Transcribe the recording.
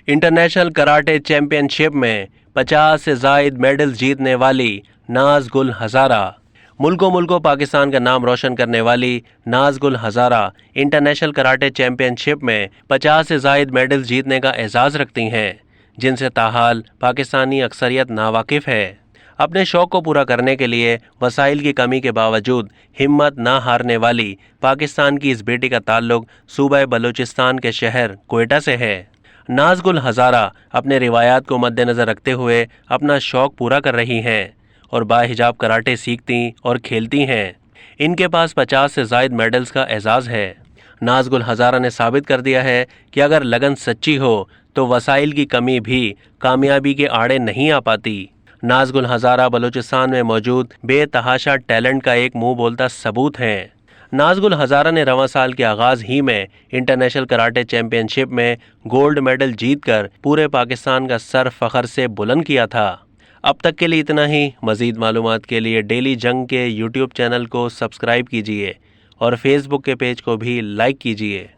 International karate championship में 50 से ज़ायद medal जीतने वाली नाज़ गुल हज़ारा। मुल्को पाकिस्तान का नाम रोशन करने वाली नाज़ गुल हज़ारा इंटरनेशनल कराटे चैंपियनशिप में 50 से ज़ायद मेडल जीतने का एजाज़ रखती हैं, जिनसे ताहाल पाकिस्तानी अक्सरियत नावाकिफ़ है। अपने शौक़ को पूरा करने के लिए वसाइल की कमी के बावजूद हिम्मत ना हारने वाली पाकिस्तान की इस बेटी का ताल्लुक़ सूबा बलूचिस्तान के शहर क्वेटा से है। नाज़ गुल हज़ारा अपने रिवायात को मद्देनज़र रखते हुए अपना शौक़ पूरा कर रही हैं और बाहिजाब कराटे सीखती और खेलती हैं। इनके पास 50 से ज़ायद मेडल्स का एजाज़ है। नाज़ गुल हज़ारा ने साबित कर दिया है कि अगर लगन सच्ची हो तो वसाइल की कमी भी कामयाबी के आड़े नहीं आ पाती। नाज़ गुल हज़ारा बलूचिस्तान में मौजूद बेतहाशा टैलेंट का एक मुंह बोलता सबूत हैं। नाज़ गुल हज़ारा ने रवां साल के आगाज़ ही में इंटरनेशनल कराटे चैंपियनशिप में गोल्ड मेडल जीतकर पूरे पाकिस्तान का सर फ़ख्र से बुलंद किया था। अब तक के लिए इतना ही। मज़ीद मालूमात के लिए डेली जंग के यूट्यूब चैनल को सब्सक्राइब कीजिए और फेसबुक के पेज को भी लाइक कीजिए।